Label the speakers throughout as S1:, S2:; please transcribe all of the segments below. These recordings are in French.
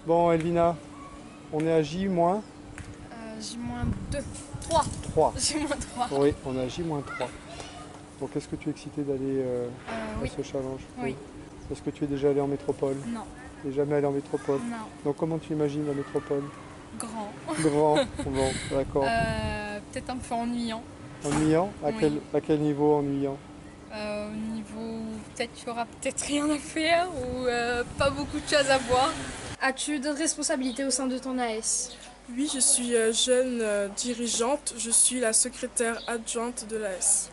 S1: Bon, Elvina, on est à J-.
S2: J-2. 3.
S1: 3.
S2: J-3.
S1: Oui, on est à J-3. Donc est-ce que tu es excité d'aller
S2: Oui.
S1: à ce challenge?
S2: Oui.
S1: Est-ce que tu es déjà allé en métropole?
S2: Non.
S1: Tu n'es jamais allé en métropole?
S2: Non.
S1: Donc comment tu imagines la métropole?
S2: Grand.
S1: Grand. Bon, d'accord.
S2: Peut-être un peu ennuyant.
S1: Ennuyant?
S2: Oui.
S1: À quel niveau ennuyant?
S2: Au niveau, peut-être qu'il y aura peut-être rien à faire ou pas beaucoup de choses à voir.
S3: As-tu d'autres responsabilités au sein de ton AS?
S4: Oui, je suis jeune dirigeante, je suis la secrétaire adjointe de l'AS.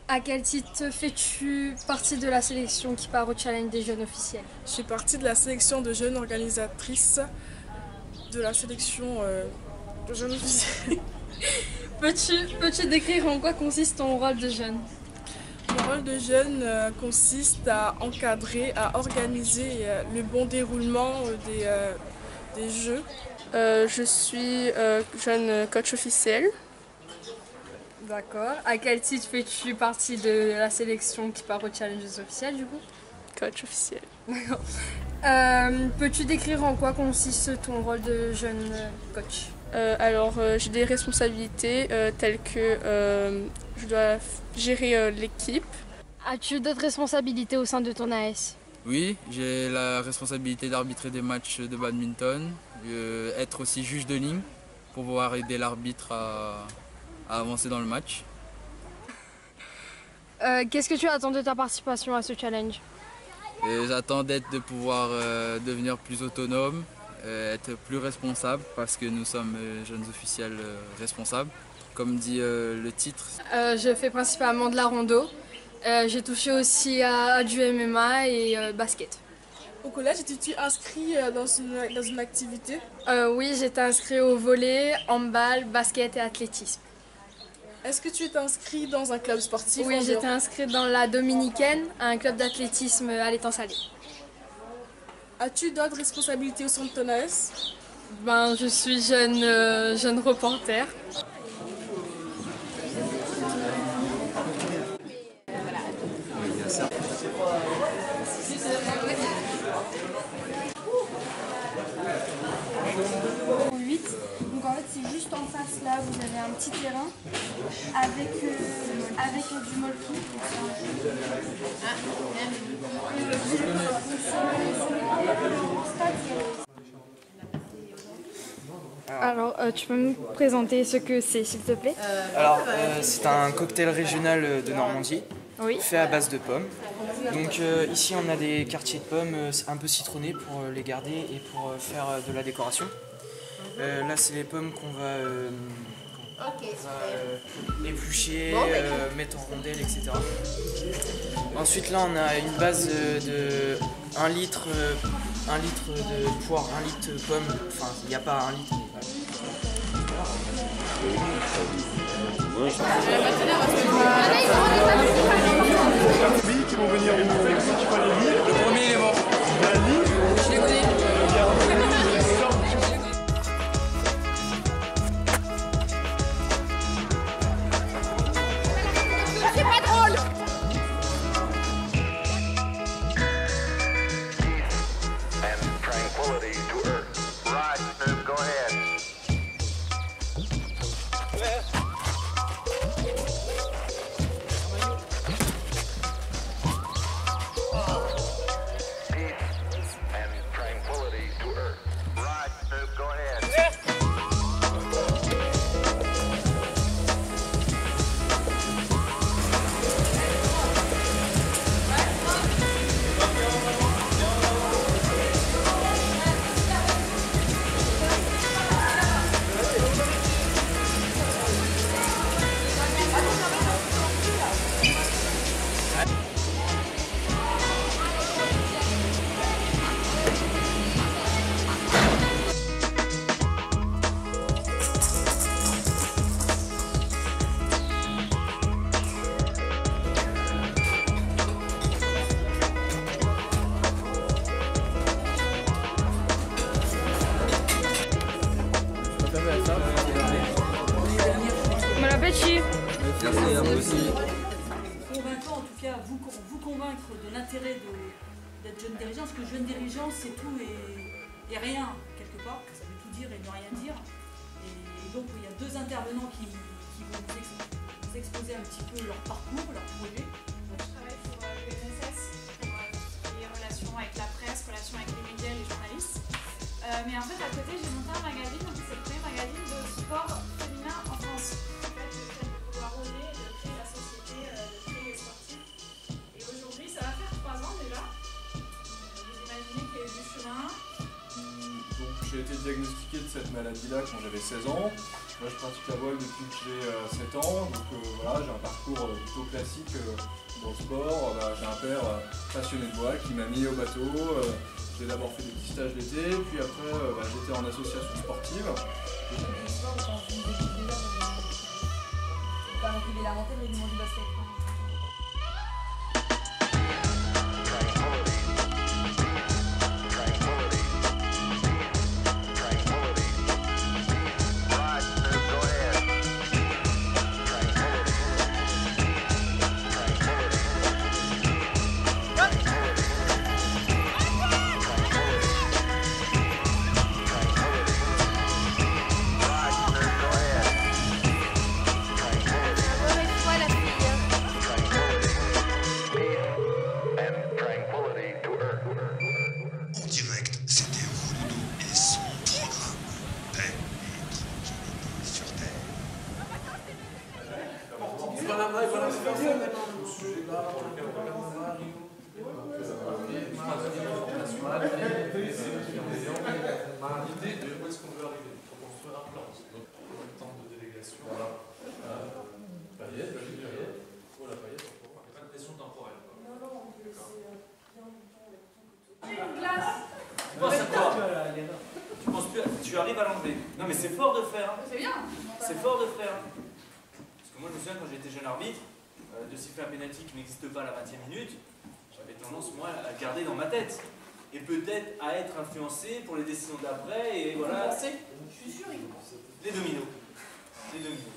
S3: À quel titre fais-tu partie de la sélection qui part au challenge des jeunes officiels?
S4: Je suis partie de la sélection de jeunes organisatrices de la sélection de jeunes officiels.
S3: Peux-tu décrire en quoi consiste ton rôle de jeune?
S4: Mon rôle de jeune consiste à encadrer, à organiser le bon déroulement des jeux.
S5: Je suis jeune coach officiel.
S3: D'accord. À quel titre fais-tu partie de la sélection qui part au challenge des officiels du coup?
S5: Coach officiel.
S3: Peux-tu décrire en quoi consiste ton rôle de jeune coach?
S5: J'ai des responsabilités telles que je dois gérer l'équipe.
S3: As-tu d'autres responsabilités au sein de ton AS?
S6: Oui, j'ai la responsabilité d'arbitrer des matchs de badminton, être aussi juge de ligne pour pouvoir aider l'arbitre à avancer dans le match.
S3: Qu'est-ce que tu attends de ta participation à ce challenge?
S6: J'attends de pouvoir devenir plus autonome, être plus responsable parce que nous sommes jeunes officiels responsables. Comme dit le titre.
S3: Je fais principalement de la rando. J'ai touché aussi à du MMA et basket.
S4: Au collège, étais-tu inscrit dans une activité?
S3: Oui, j'étais inscrit au volley, handball, basket et athlétisme.
S4: Est-ce que tu étais inscrit dans un club sportif?
S3: Oui, j'étais inscrite dans la Dominicaine, un club d'athlétisme à l'Étang-Salé.
S4: As-tu d'autres responsabilités au sein de ton AS?
S3: Je suis jeune reporter.
S7: Donc en fait c'est juste en face là, vous avez un petit terrain avec du molki.
S3: Alors, tu peux me présenter ce que c'est, s'il te plaît?
S8: C'est un cocktail régional de Normandie,
S3: Oui.
S8: fait à base de pommes. Donc ici on a des quartiers de pommes un peu citronnés pour les garder et pour faire de la décoration. Là c'est les pommes qu'on va éplucher, mettre en rondelles, etc. Ensuite là on a une base de 1 litre de poire, 1 litre de pommes, enfin il n'y a pas 1 litre.
S1: Qui vont venir où? Tu vas les lire?
S6: Le premier il est mort.
S1: Tu vas les lire?
S5: Je les connais. C'est pas drôle.
S9: And tranquility to earth. Right, go ahead.
S3: Bon appétit.
S6: Merci à vous aussi.
S10: Convaincant, en tout cas, vous convaincre de l'intérêt d'être jeune dirigeant, parce que jeune dirigeant, c'est tout et et rien, quelque part, ça veut tout dire et ne rien dire. Et donc il y a deux intervenants qui vont vous exposer un petit peu leur parcours, leur projet.
S11: Je travaille pour l'UNSS, pour les relations avec la presse, relations avec les médias et les journalistes. Mais en fait, à côté, j'ai monté un magazine, c'est le premier magazine de sport féminin en France. En fait, le fait de pouvoir oser, de créer la société, de créer les sportifs. Et aujourd'hui, ça va faire 3 ans déjà. Vous imaginez qu'il y a eu du chemin.
S1: Donc j'ai été diagnostiqué de cette maladie-là quand j'avais 16 ans. Moi je pratique la voile depuis que j'ai 7 ans. Donc voilà, j'ai un parcours plutôt classique dans le sport. J'ai un père passionné de voile qui m'a mis au bateau. J'ai d'abord fait des petits stages d'été, puis après j'étais en association sportive.
S10: Pas motiver la montée, mais du monde du basket.
S12: Tu arrives à l'enlever. Non mais c'est fort de faire.
S11: C'est bien.
S12: C'est fort de faire. Parce que moi je me souviens quand j'étais jeune arbitre, de siffler un pénalty qui n'existe pas à la 20e minute, j'avais tendance moi à le garder dans ma tête. Et peut-être à être influencé pour les décisions d'après et voilà.
S10: Je suis sûr, il pense.
S12: Les dominos. Les dominos.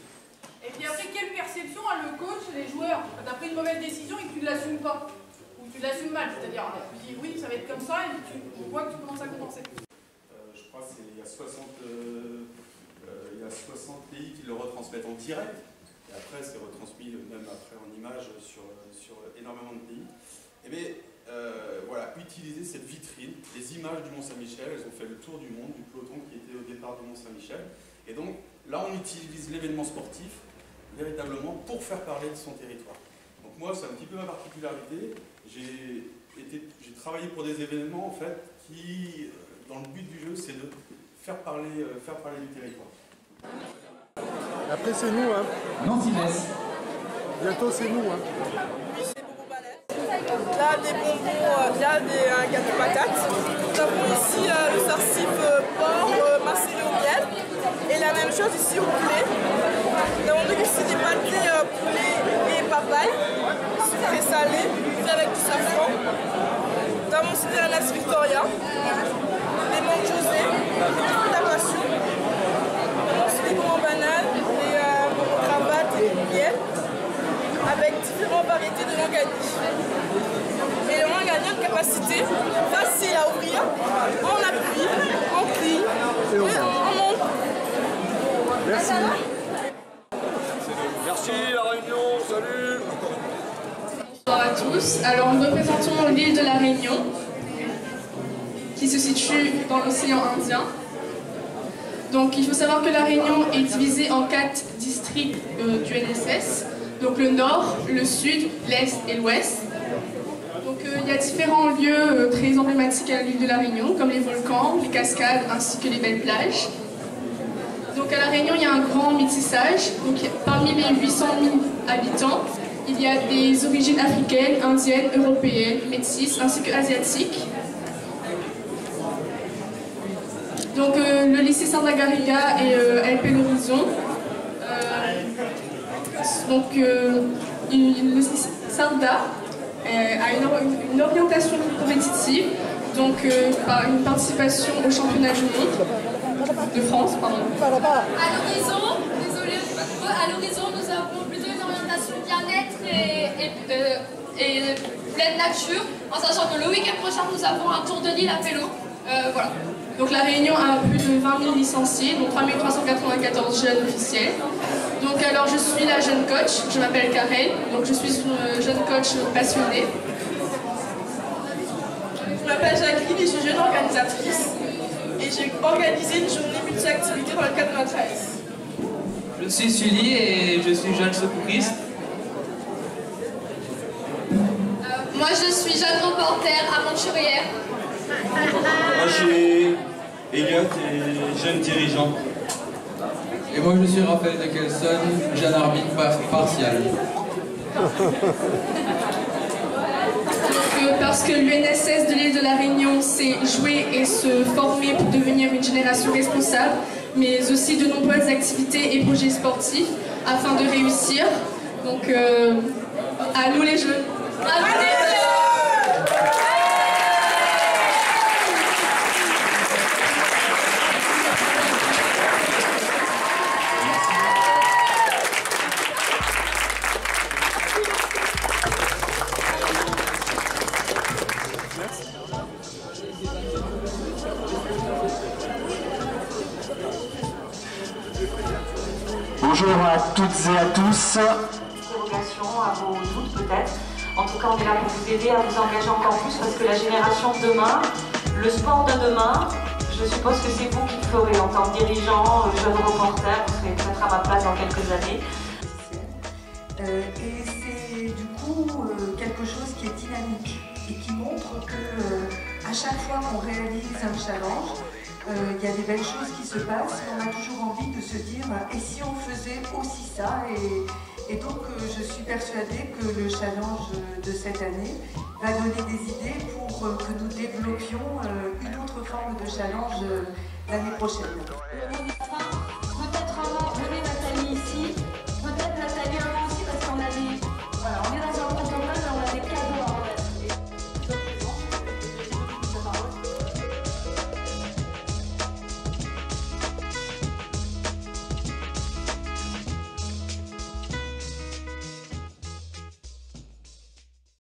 S10: Et puis après, quelle perception a le coach et les joueurs? Quand tu as pris une mauvaise décision et que tu ne l'assumes pas. Ou tu l'assumes mal, c'est-à-dire tu dis oui, ça va être comme ça et tu vois que tu commences à compenser.
S13: Je crois qu'il y a 60 pays qui le retransmettent en direct. Et après, c'est retransmis même après en images sur énormément de pays. Et bien, voilà, utiliser cette vitrine, les images du Mont-Saint-Michel, elles ont fait le tour du monde, du peloton qui était au départ du Mont-Saint-Michel. Et donc, là, on utilise l'événement sportif véritablement pour faire parler de son territoire. Donc moi, c'est un petit peu ma particularité. J'ai travaillé pour des événements, en fait, qui, dans le but du jeu, c'est de faire parler du territoire.
S1: Après, c'est nous, hein. Bientôt, c'est nous, hein.
S4: Là, des bonbons, il y a un gâteau patate. Nous avons ici le sarcif porc macéré au miel. Et la même chose ici au poulet. Nous avons donc ici des pâtés poulet et papaye, sucré salé, avec du safran. Nous avons aussi de l'ananas Victoria, des mangues José, de la passion. Nous avons aussi des bonbons bananes, des bonbons cravates et miel, avec différentes variétés de manganies. Et le mangani a une capacité facile à ouvrir, en appui, en pli et en monte.
S1: Merci.
S14: Merci la Réunion, salut.
S5: Bonjour à tous. Alors nous représentons l'île de la Réunion qui se situe dans l'océan Indien. Donc il faut savoir que la Réunion est divisée en 4 districts du NSS. Donc le nord, le sud, l'est et l'ouest. Donc il y a différents lieux très emblématiques à l'île de la Réunion, comme les volcans, les cascades ainsi que les belles plages. Donc à la Réunion, il y a un grand métissage. Donc parmi les 800 000 habitants, il y a des origines africaines, indiennes, européennes, métisses ainsi qu'asiatiques. Donc le lycée Santa-Garriga et LP L'Horizon. Donc le lycée Sarda a une orientation compétitive, donc par une participation au championnat du monde de France. Pardon.
S7: À l'horizon, désolé, à l'horizon, nous avons plutôt une orientation bien-être et pleine nature, en sachant que le week-end prochain, nous avons un tour de l'île à vélo. Voilà.
S5: Donc la Réunion a plus de 20 000 licenciés, donc 3 394 jeunes officiels. Donc alors je suis la jeune coach, je m'appelle Karen, donc je suis une jeune coach passionnée.
S4: Je m'appelle Jacqueline et je suis jeune organisatrice. Et j'ai organisé une journée multi-activité dans le cadre de notre AS.
S15: Je suis Sully et je suis jeune secouriste.
S2: Moi je suis jeune reporter à Montchurière.
S16: Moi je suis Elliot et jeune dirigeant.
S17: Et moi je suis Raphaël Nicholson, jeune arbitre partial.
S5: Parce que l'UNSS de l'île de la Réunion sait jouer et se former pour devenir une génération responsable, mais aussi de nombreuses activités et projets sportifs afin de réussir. Donc à nous les jeunes. À nous les jeunes.
S18: Bonjour à toutes et à tous.
S19: Interrogations, à vos doutes peut-être. En tout cas, on est là pour vous aider à vous engager encore plus parce que la génération de demain, le sport de demain, je suppose que c'est vous qui le ferez en tant que dirigeant, jeune reporter, vous serez peut-être à ma place dans quelques années.
S20: Et c'est du coup quelque chose qui est dynamique et qui montre que à chaque fois qu'on réalise un challenge, il y a des belles choses qui se passent, on a toujours envie de se dire et si on faisait aussi ça, et donc je suis persuadée que le challenge de cette année va donner des idées pour que nous développions une autre forme de challenge l'année prochaine.